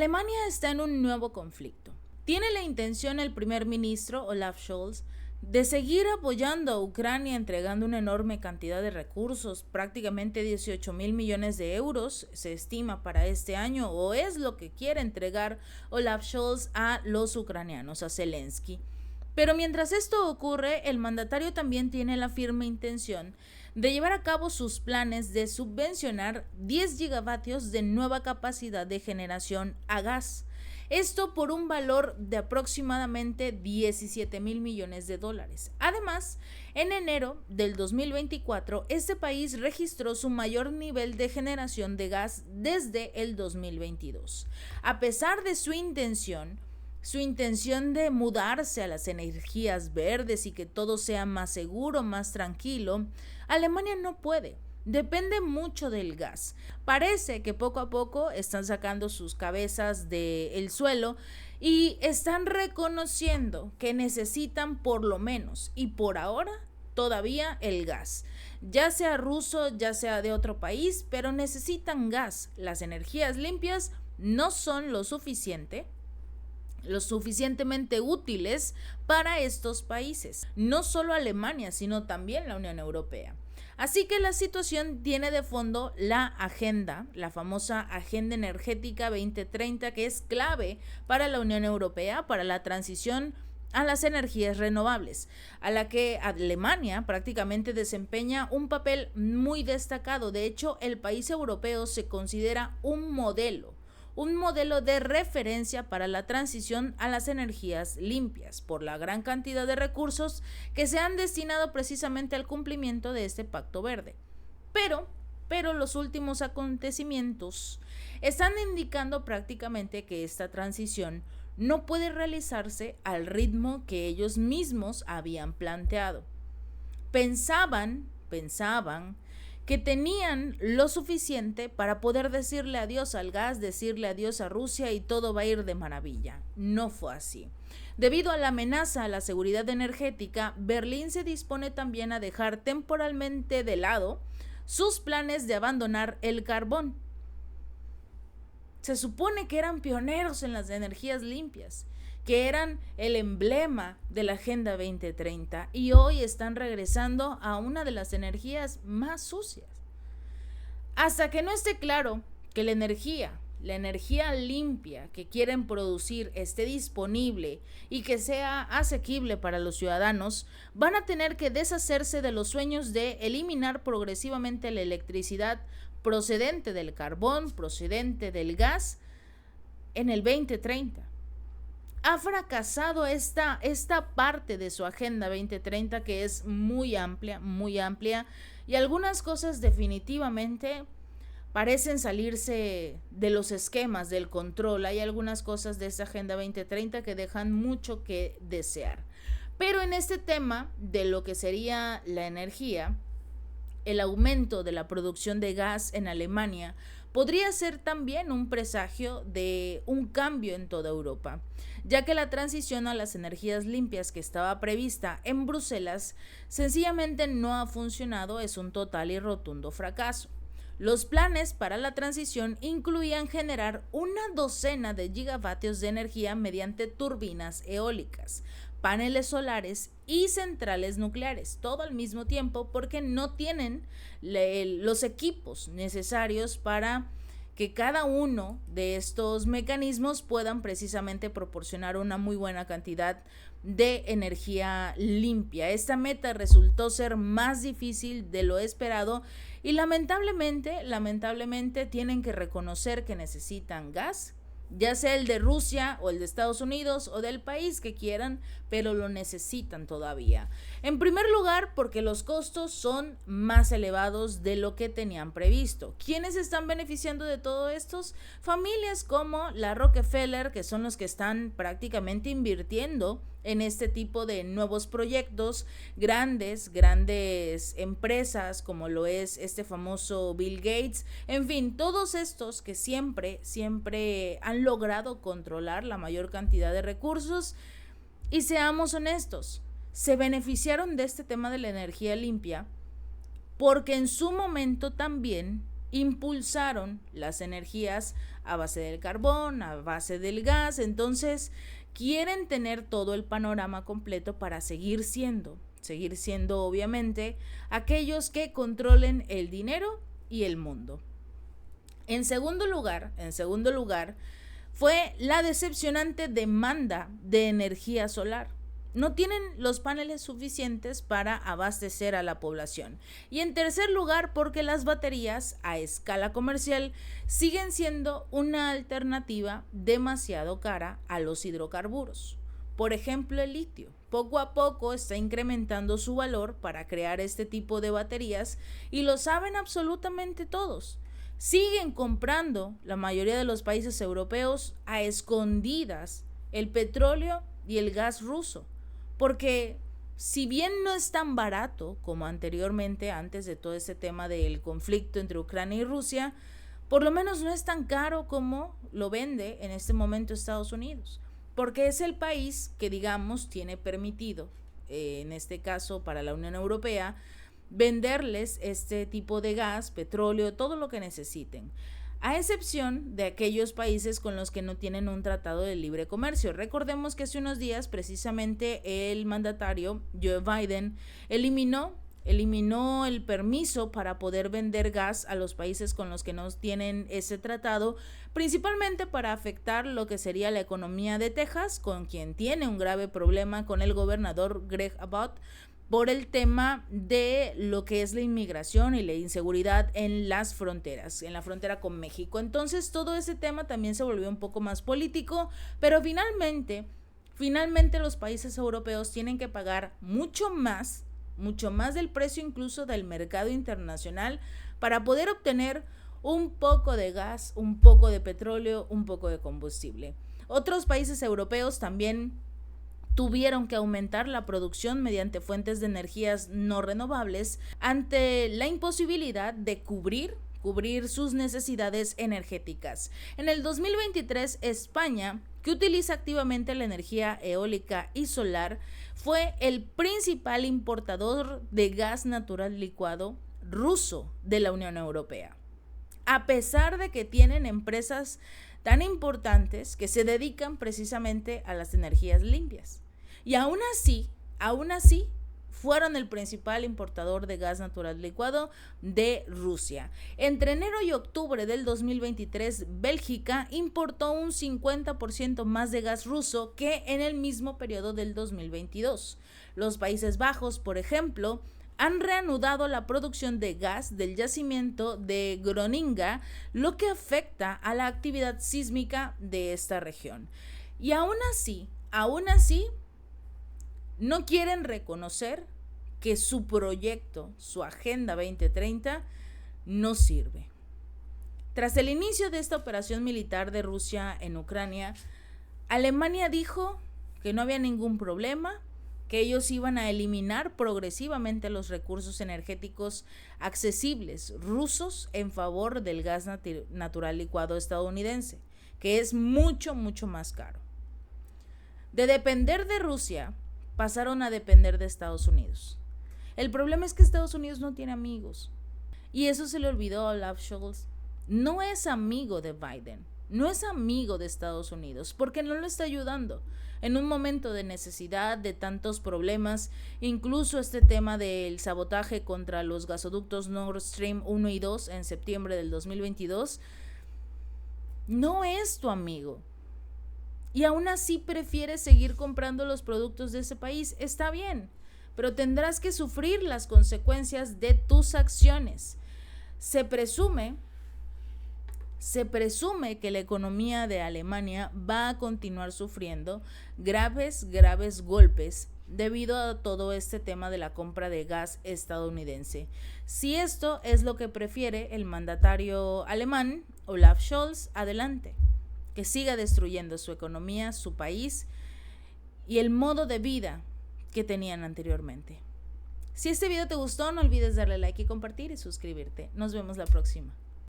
Alemania está en un nuevo conflicto. Tiene la intención el primer ministro Olaf Scholz de seguir apoyando a Ucrania entregando una enorme cantidad de recursos, prácticamente 18,000 millones de euros se estima para este año, o es lo que quiere entregar Olaf Scholz a los ucranianos, a Zelensky. Pero mientras esto ocurre, el mandatario también tiene la firme intención de llevar a cabo sus planes de subvencionar 10 gigavatios de nueva capacidad de generación a gas. Esto por un valor de aproximadamente 17,000 millones de dólares. Además, en enero del 2024, este país registró su mayor nivel de generación de gas desde el 2022. A pesar de su intención de mudarse a las energías verdes y que todo sea más seguro, más tranquilo, Alemania no puede. Depende mucho del gas. Parece que poco a poco están sacando sus cabezas del suelo y están reconociendo que necesitan por lo menos, y por ahora, todavía el gas. Ya sea ruso, ya sea de otro país, pero necesitan gas. Las energías limpias no son lo suficientemente útiles para estos países, no solo Alemania, sino también la Unión Europea. Así que la situación tiene de fondo la agenda, la famosa Agenda Energética 2030, que es clave para la Unión Europea, para la transición a las energías renovables, a la que Alemania prácticamente desempeña un papel muy destacado. De hecho, el país europeo se considera un modelo de referencia para la transición a las energías limpias, por la gran cantidad de recursos que se han destinado precisamente al cumplimiento de este Pacto Verde. Pero los últimos acontecimientos están indicando prácticamente que esta transición no puede realizarse al ritmo que ellos mismos habían planteado. Pensaban que tenían lo suficiente para poder decirle adiós al gas, decirle adiós a Rusia y todo va a ir de maravilla. No fue así. Debido a la amenaza a la seguridad energética, Berlín se dispone también a dejar temporalmente de lado sus planes de abandonar el carbón. Se supone que eran pioneros en las energías limpias, que eran el emblema de la Agenda 2030 y hoy están regresando a una de las energías más sucias. Hasta que no esté claro que la energía limpia que quieren producir esté disponible y que sea asequible para los ciudadanos, van a tener que deshacerse de los sueños de eliminar progresivamente la electricidad procedente del carbón, procedente del gas en el 2030. Ha fracasado esta parte de su Agenda 2030 que es muy amplia, y algunas cosas definitivamente parecen salirse de los esquemas, del control. Hay algunas cosas de esta Agenda 2030 que dejan mucho que desear. Pero en este tema de lo que sería la energía, el aumento de la producción de gas en Alemania podría ser también un presagio de un cambio en toda Europa, ya que la transición a las energías limpias que estaba prevista en Bruselas sencillamente no ha funcionado, es un total y rotundo fracaso. Los planes para la transición incluían generar una docena de gigavatios de energía mediante turbinas eólicas, paneles solares y centrales nucleares, todo al mismo tiempo porque no tienen los equipos necesarios para que cada uno de estos mecanismos puedan precisamente proporcionar una muy buena cantidad de energía limpia. Esta meta resultó ser más difícil de lo esperado y lamentablemente tienen que reconocer que necesitan gas, ya sea el de Rusia o el de Estados Unidos o del país que quieran, pero lo necesitan todavía. En primer lugar, porque los costos son más elevados de lo que tenían previsto. ¿Quiénes están beneficiando de todo esto? Familias como la Rockefeller, que son los que están prácticamente invirtiendo en este tipo de nuevos proyectos, grandes empresas como lo es este famoso Bill Gates, en fin, todos estos que siempre han logrado controlar la mayor cantidad de recursos. Y seamos honestos, se beneficiaron de este tema de la energía limpia porque en su momento también impulsaron las energías a base del carbón, a base del gas. Entonces quieren tener todo el panorama completo para seguir siendo obviamente aquellos que controlen el dinero y el mundo. En segundo lugar, fue la decepcionante demanda de energía solar. No tienen los paneles suficientes para abastecer a la población. Y en tercer lugar, porque las baterías a escala comercial siguen siendo una alternativa demasiado cara a los hidrocarburos. Por ejemplo, el litio. Poco a poco está incrementando su valor para crear este tipo de baterías y lo saben absolutamente todos. Siguen comprando la mayoría de los países europeos a escondidas el petróleo y el gas ruso, porque si bien no es tan barato como anteriormente, antes de todo este tema del conflicto entre Ucrania y Rusia, por lo menos no es tan caro como lo vende en este momento Estados Unidos, porque es el país que, digamos, tiene permitido, en este caso para la Unión Europea, venderles este tipo de gas, petróleo, todo lo que necesiten, a excepción de aquellos países con los que no tienen un tratado de libre comercio. Recordemos que hace unos días precisamente el mandatario Joe Biden eliminó el permiso para poder vender gas a los países con los que no tienen ese tratado, principalmente para afectar lo que sería la economía de Texas, con quien tiene un grave problema con el gobernador Greg Abbott, por el tema de lo que es la inmigración y la inseguridad en las fronteras, en la frontera con México. Entonces todo ese tema también se volvió un poco más político, pero finalmente los países europeos tienen que pagar mucho más del precio incluso del mercado internacional para poder obtener un poco de gas, un poco de petróleo, un poco de combustible. Otros países europeos también tuvieron que aumentar la producción mediante fuentes de energías no renovables ante la imposibilidad de cubrir sus necesidades energéticas. En el 2023, España, que utiliza activamente la energía eólica y solar, fue el principal importador de gas natural licuado ruso de la Unión Europea. A pesar de que tienen empresas tan importantes que se dedican precisamente a las energías limpias. Y aún así, fueron el principal importador de gas natural licuado de Rusia. Entre enero y octubre del 2023, Bélgica importó un 50% más de gas ruso que en el mismo periodo del 2022. Los Países Bajos, por ejemplo, han reanudado la producción de gas del yacimiento de Groninga, lo que afecta a la actividad sísmica de esta región. Y aún así, no quieren reconocer que su proyecto, su Agenda 2030, no sirve. Tras el inicio de esta operación militar de Rusia en Ucrania, Alemania dijo que no había ningún problema, que ellos iban a eliminar progresivamente los recursos energéticos accesibles rusos en favor del gas natural licuado estadounidense, que es mucho, mucho más caro. De depender de Rusia, pasaron a depender de Estados Unidos. El problema es que Estados Unidos no tiene amigos. Y eso se le olvidó a Olaf Scholz. No es amigo de Biden, no es amigo de Estados Unidos, porque no lo está ayudando. En un momento de necesidad, de tantos problemas, incluso este tema del sabotaje contra los gasoductos Nord Stream 1 y 2 en septiembre del 2022, no es tu amigo. Y aún así prefieres seguir comprando los productos de ese país, está bien, pero tendrás que sufrir las consecuencias de tus acciones. Se presume que la economía de Alemania va a continuar sufriendo graves golpes debido a todo este tema de la compra de gas estadounidense. Si esto es lo que prefiere el mandatario alemán, Olaf Scholz, adelante. Que siga destruyendo su economía, su país y el modo de vida que tenían anteriormente. Si este video te gustó, no olvides darle like y compartir y suscribirte. Nos vemos la próxima.